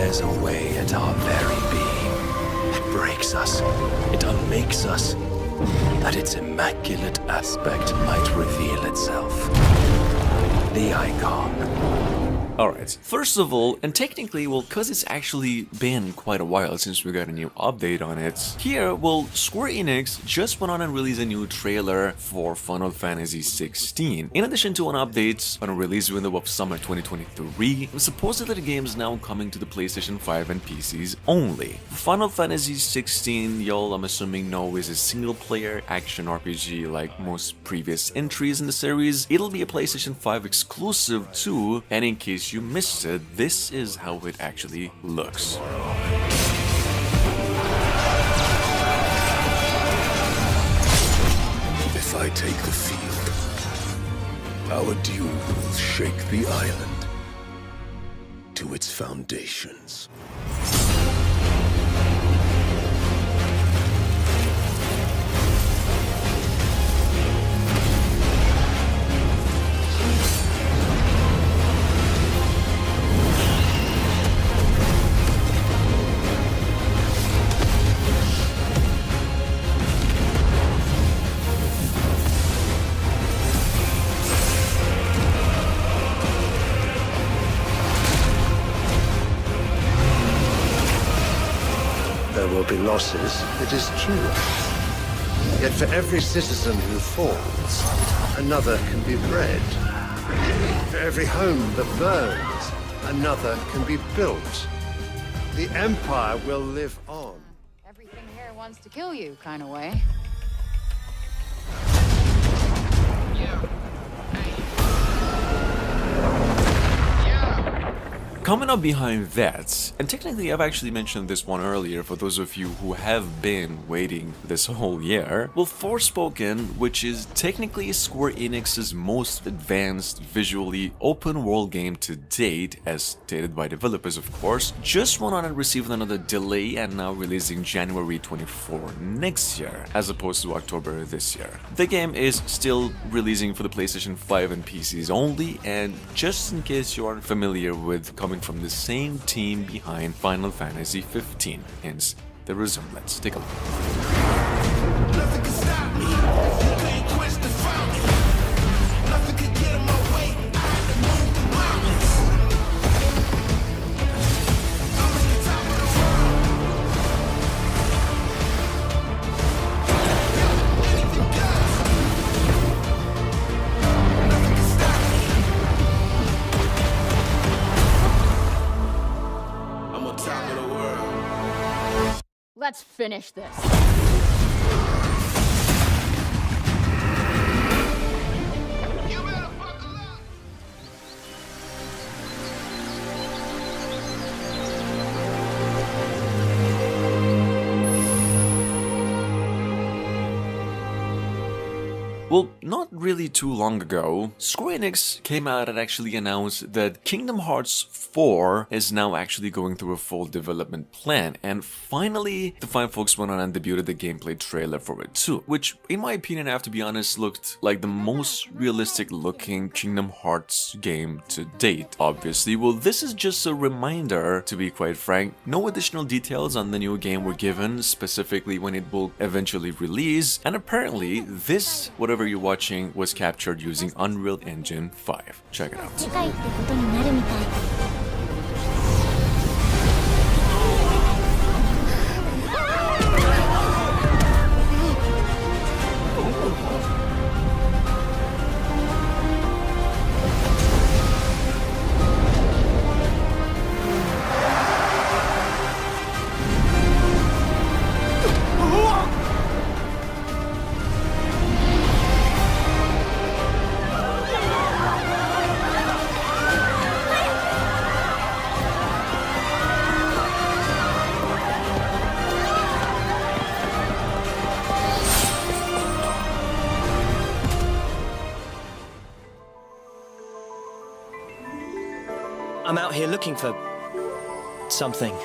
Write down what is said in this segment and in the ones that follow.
tears away at our very being. It breaks us. It unmakes us. That its immaculate aspect might reveal itself. The icon. Alright, first of all, and technically, well, cause it's actually been quite a while since we got a new update on it, here, well, Square Enix just went on and released a new trailer for Final Fantasy 16. In addition to an update on a release window of summer 2023, supposedly the game is now coming to the PlayStation 5 and PCs only. Final Fantasy 16, y'all, I'm assuming know, is a single-player action RPG like most previous entries in the series. It'll be a PlayStation 5 exclusive too, and in case you missed it, this is how it actually looks. If I take the field, our duel will shake the island to its foundations. There will be losses, it is true. Yet for every citizen who falls, another can be bred. For every home that burns, another can be built. The Empire will live on. Everything here wants to kill you, kind of way. Coming up behind that, and technically I've actually mentioned this one earlier for those of you who have been waiting this whole year, well, Forspoken, which is technically Square Enix's most advanced visually open world game to date, as stated by developers of course, just went on and received another delay and now releasing January 24 next year, as opposed to October this year. The game is still releasing for the PlayStation 5 and PCs only, and just in case you aren't familiar with coming from the same team behind Final Fantasy 15, hence the resemblance. Take a look. Nothing can stop me. You can't quench the fire. Nothing can get in my way. I had to move the mountains. I'm at the top of the world. Anything goes. Nothing can stop me. I'm on top of the world. Let's finish this. You better buckle up. Well, not really too long ago, Square Enix came out and actually announced that Kingdom Hearts 4 is now actually going through a full development plan, and finally the fine folks went on and debuted the gameplay trailer for it too, which in my opinion, I have to be honest, looked like the most realistic looking Kingdom Hearts game to date. Obviously, well, this is just a reminder, to be quite frank. No additional details on the new game were given, specifically when it will eventually release, and apparently this, whatever you're watching, was captured using Unreal Engine 5. Check it out. 世界ってことになるみたい。 I'm out here looking for something.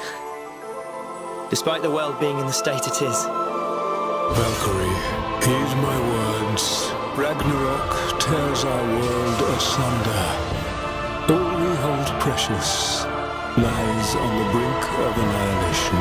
Despite the world being in the state it is. Valkyrie, heed my words. Ragnarok tears our world asunder. All we hold precious lies on the brink of annihilation.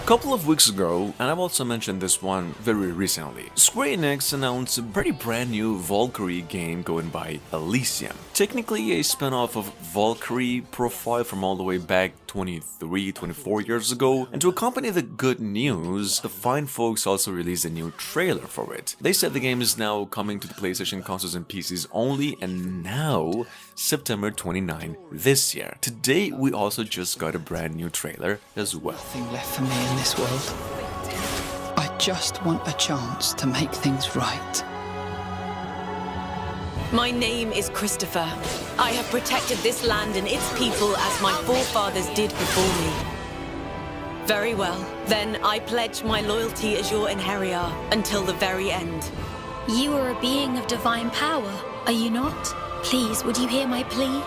A couple of weeks ago, and I've also mentioned this one very recently, Square Enix announced a pretty brand new Valkyrie game going by Elysium. Technically a spin-off of Valkyrie Profile from all the way back 24 years ago, and to accompany the good news, the fine folks also released a new trailer for it. They said the game is now coming to the PlayStation consoles and PCs only, and now September 29 this year. Today we also just got a brand new trailer as well. Nothing left for me in this world. I just want a chance to make things right. My name is Christopher. I have protected this land and its people as my forefathers did before me. Very well. Then I pledge my loyalty as your inheritor until the very end. You are a being of divine power, are you not? Please, would you hear my plea?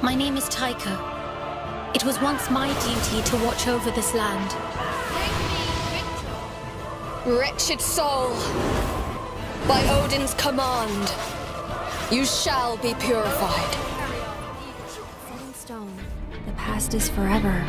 My name is Taika. It was once my duty to watch over this land. Wretched soul, by Odin's command, you shall be purified. Set in stone. The past is forever,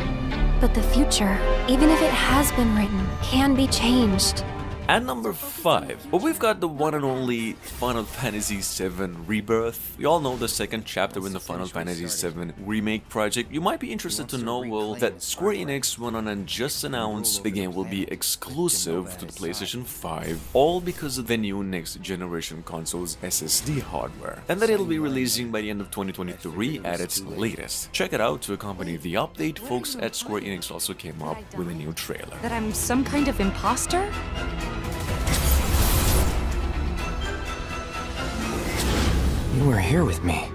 but the future, even if it has been written, can be changed. At number 5, well, we've got the one and only Final Fantasy VII Rebirth. We all know the second chapter in the Final Fantasy VII remake project. You might be interested to know, well, that Square Enix went on and just announced the game will be exclusive to the PlayStation 5, all because of the new next generation console's SSD hardware, and that it'll be releasing by the end of 2023 at its latest. Check it out. To accompany the update, folks at Square Enix also came up with a new trailer. That I'm some kind of imposter? You were here with me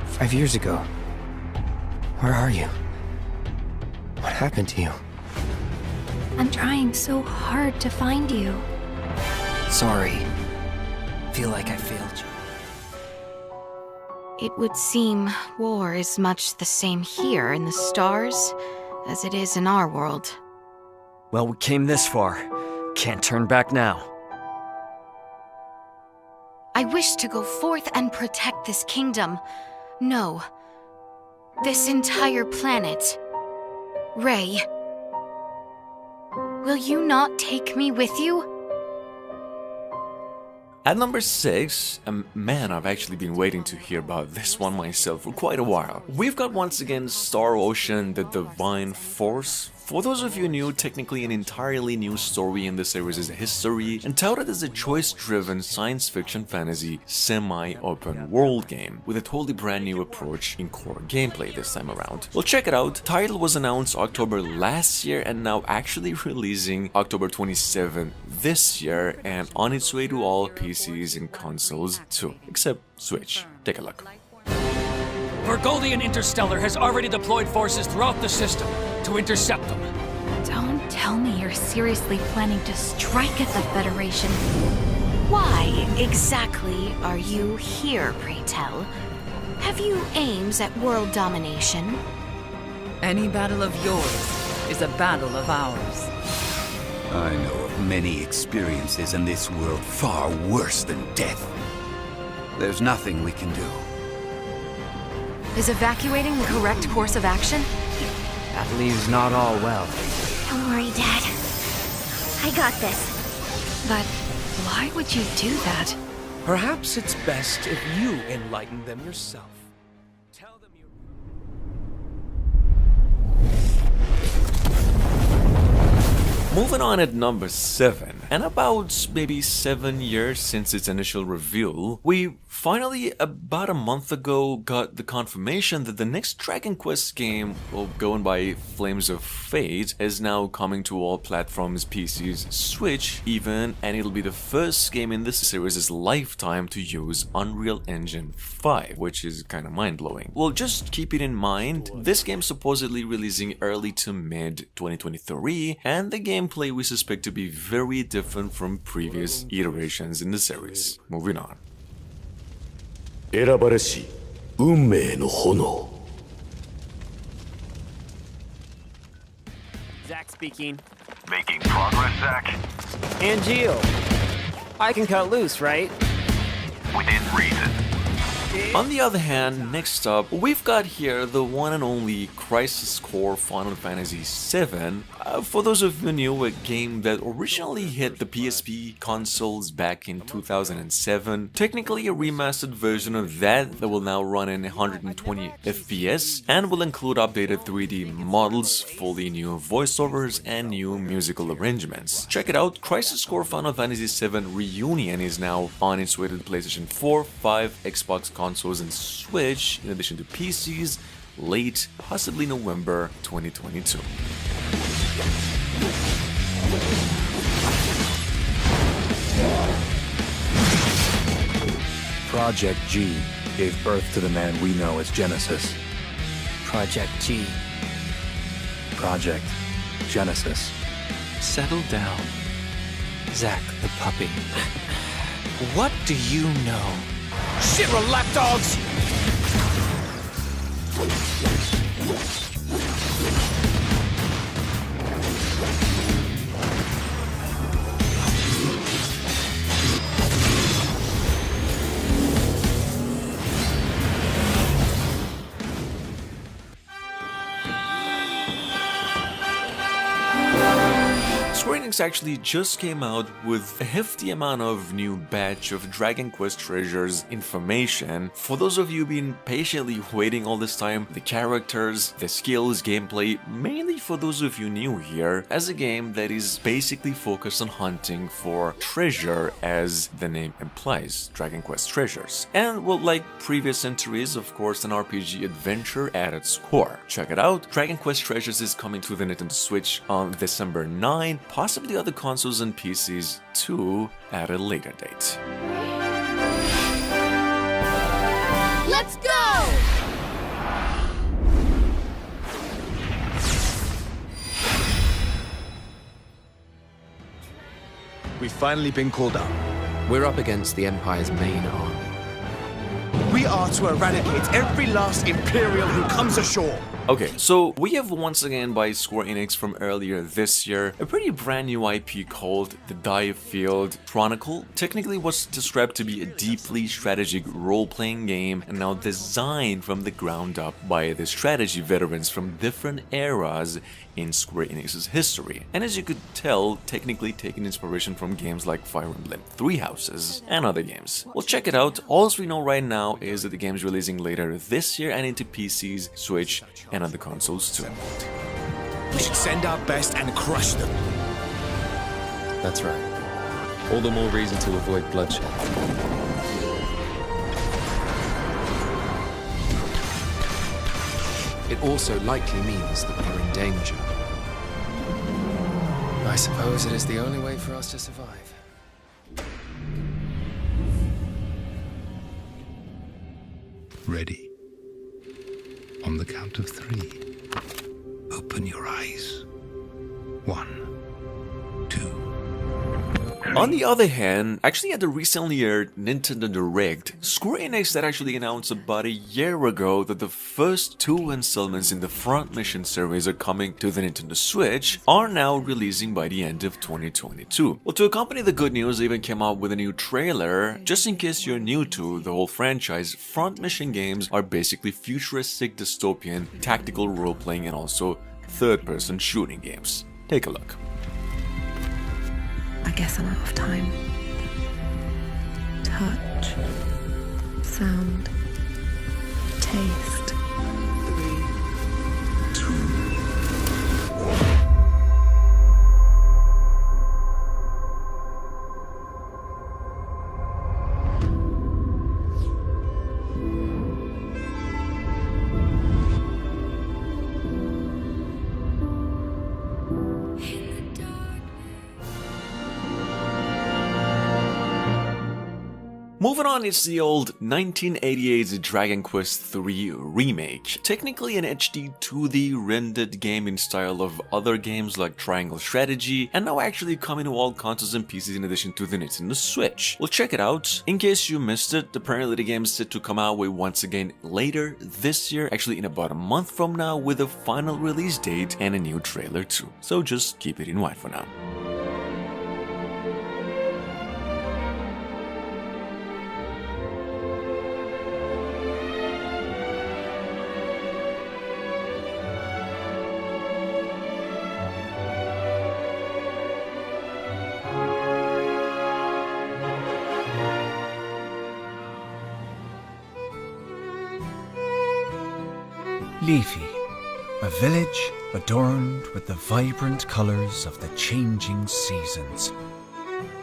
5 years ago. Where are you? What happened to you? I'm trying so hard to find you. Sorry. Feel like I failed you. It would seem war is much the same here in the stars as it is in our world. Well, we came this far. Can't turn back now. I wish to go forth and protect this kingdom. No, this entire planet. Ray, will you not take me with you? At number 6, man, I've actually been waiting to hear about this one myself for quite a while. We've got once again Star Ocean: The Divine Force. For those of you new, technically an entirely new story in the series' history, and touted as a choice-driven science fiction fantasy semi-open world game, with a totally brand new approach in core gameplay this time around. Well, check it out. Title was announced October last year and now actually releasing October 27 this year, and on its way to all PCs and consoles too, except Switch. Take a look. Burgoldian Interstellar has already deployed forces throughout the system to intercept them. Don't tell me you're seriously planning to strike at the Federation. Why exactly are you here, pray tell? Have you aims at world domination? Any battle of yours is a battle of ours. I know of many experiences in this world far worse than death. There's nothing we can do. Is evacuating the correct course of action? That leaves not all well. Don't worry, Dad. I got this. But why would you do that? Perhaps it's best if you enlighten them yourself. Tell them you... Moving on at number 7, and about maybe 7 years since its initial reveal, we finally, about a month ago, got the confirmation that the next Dragon Quest game, well, going by Flames of Fate, is now coming to all platforms, PCs, Switch even, and it'll be the first game in this series' lifetime to use Unreal Engine 5, which is kinda mind-blowing. Well, just keep it in mind, this game's supposedly releasing early to mid 2023, and the gameplay we suspect to be very different from previous iterations in the series. Moving on. 選ばれし運命の炎 Zach speaking. Making progress, Zach? And Geo. I can cut loose, right? Within reason. On the other hand, next up, we've got here the one and only Crisis Core Final Fantasy VII. For those of you new, a game that originally hit the PSP consoles back in 2007. Technically a remastered version of that will now run in 120 FPS and will include updated 3D models, fully new voiceovers, and new musical arrangements. Check it out, Crisis Core Final Fantasy VII Reunion is now on its way to the PlayStation 4, 5, Xbox consoles, and Switch, in addition to PCs, late, possibly November 2022. Project G gave birth to the man we know as Genesis. Project G. Project Genesis. Settle down, Zack the puppy. What do you know? Shiver lapdogs! Square Enix actually just came out with a hefty amount of new batch of Dragon Quest Treasures information. For those of you been patiently waiting all this time, the characters, the skills, gameplay, mainly for those of you new here, as a game that is basically focused on hunting for treasure, as the name implies, Dragon Quest Treasures. And well, like previous entries, of course, an RPG adventure at its core. Check it out, Dragon Quest Treasures is coming to the Nintendo Switch on December 9, possibly other consoles and PCs too at a later date. Let's go! We've finally been called up. We're up against the Empire's main arm. We are to eradicate every last Imperial who comes ashore. Okay, so we have once again by Square Enix from earlier this year, a pretty brand new IP called The Diefield Chronicle. Technically was described to be a deeply strategic role-playing game and now designed from the ground up by the strategy veterans from different eras in Square Enix's history. And as you could tell, technically taking inspiration from games like Fire Emblem Three Houses and other games. Well, check it out. All we know right now is that the game's releasing later this year and into PCs, Switch, and other consoles too. We should send our best and crush them. That's right. All the more reason to avoid bloodshed. It also likely means that we're in danger. I suppose it is the only way for us to survive. Ready. On the count of 3. Open your eyes. 1, 2. On the other hand, actually at the recently aired Nintendo Direct, Square Enix had actually announced about a year ago that the first 2 installments in the Front Mission series are coming to the Nintendo Switch, are now releasing by the end of 2022. Well, to accompany the good news, they even came out with a new trailer. Just in case you're new to the whole franchise, Front Mission games are basically futuristic dystopian tactical role-playing and also third-person shooting games. Take a look. I guess I'm out of time. Touch, sound, taste. 3, 2. Moving on, it's the old 1988 Dragon Quest III remake. Technically an HD 2D rendered game in style of other games like Triangle Strategy, and now actually coming to all consoles and PCs in addition to the Nintendo Switch. Well, check it out. In case you missed it, apparently the game is set to come out once again later this year, actually in about a month from now, with a final release date and a new trailer too. So just keep it in mind for now. Leafy, a village adorned with the vibrant colors of the changing seasons.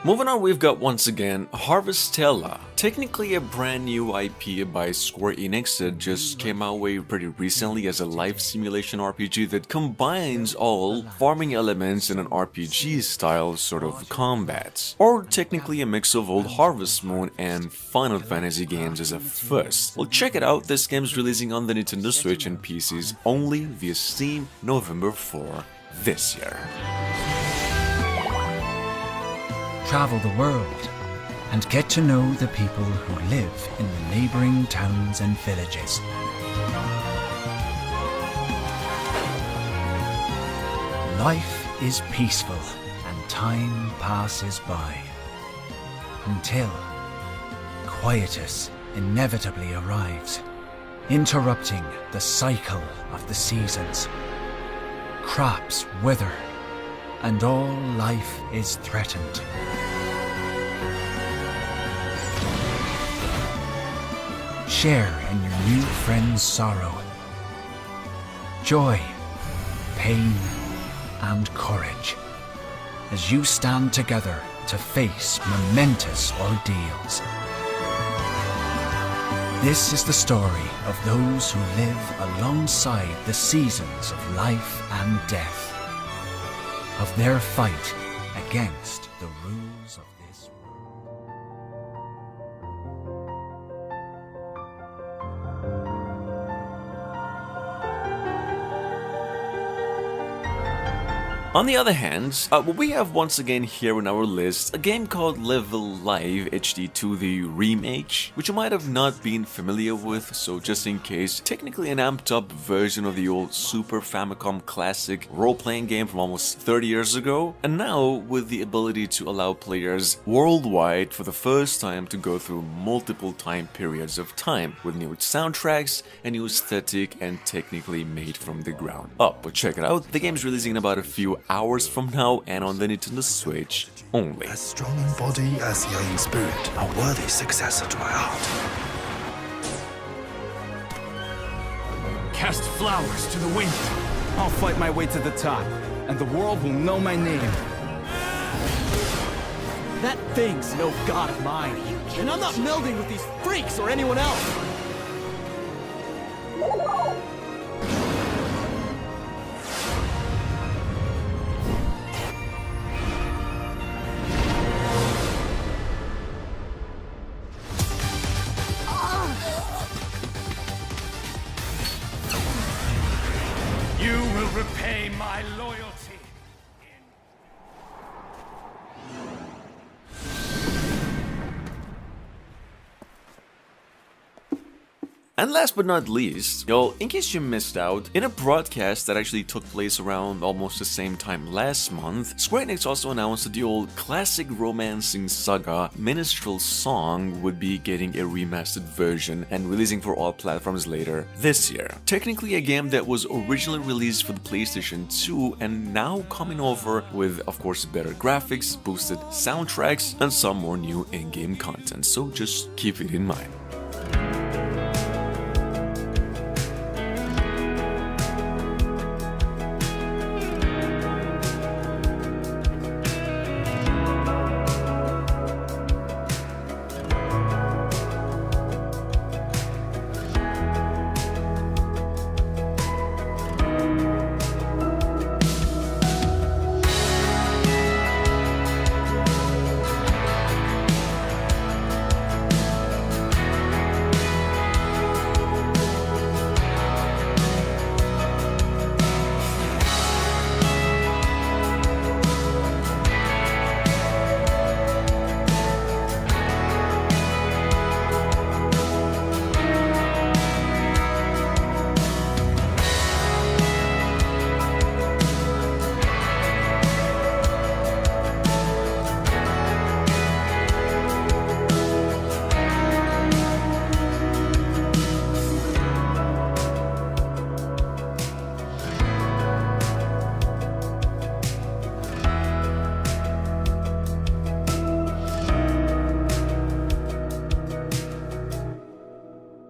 Moving on, we've got once again Harvestella, technically a brand new IP by Square Enix that just came out way pretty recently as a life simulation RPG that combines all farming elements in an RPG style sort of combat, or technically a mix of old Harvest Moon and Final Fantasy games as a first. Well, check it out, this game's releasing on the Nintendo Switch and PCs only via Steam November 4 this year. Travel the world and get to know the people who live in the neighboring towns and villages. Life is peaceful and time passes by until quietus inevitably arrives, interrupting the cycle of the seasons. Crops wither and all life is threatened. Share in your new friend's sorrow, joy, pain, and courage as you stand together to face momentous ordeals. This is the story of those who live alongside the seasons of life and death, of their fight against the rules of this On the other hand, what we have once again here in our list, a game called Live Alive HD2 the Remake, which you might have not been familiar with, so just in case, technically an amped up version of the old Super Famicom classic role-playing game from almost 30 years ago, and now with the ability to allow players worldwide for the first time to go through multiple time periods of time, with new soundtracks, a new aesthetic, and technically made from the ground up. But check it out, the game's releasing in about a few hours from now and on the Nintendo Switch only. As strong in body as young in spirit, a worthy successor to my art. Cast flowers to the wind. I'll fight my way to the top, and the world will know my name. That thing's no god of mine, and I'm not melding with these freaks or anyone else. You will repay my loyalty. And last but not least, y'all, in case you missed out, in a broadcast that actually took place around almost the same time last month, Square Enix also announced that the old classic romancing saga Minstrel Song would be getting a remastered version and releasing for all platforms later this year. Technically a game that was originally released for the PlayStation 2 and now coming over with, of course, better graphics, boosted soundtracks, and some more new in-game content, so just keep it in mind.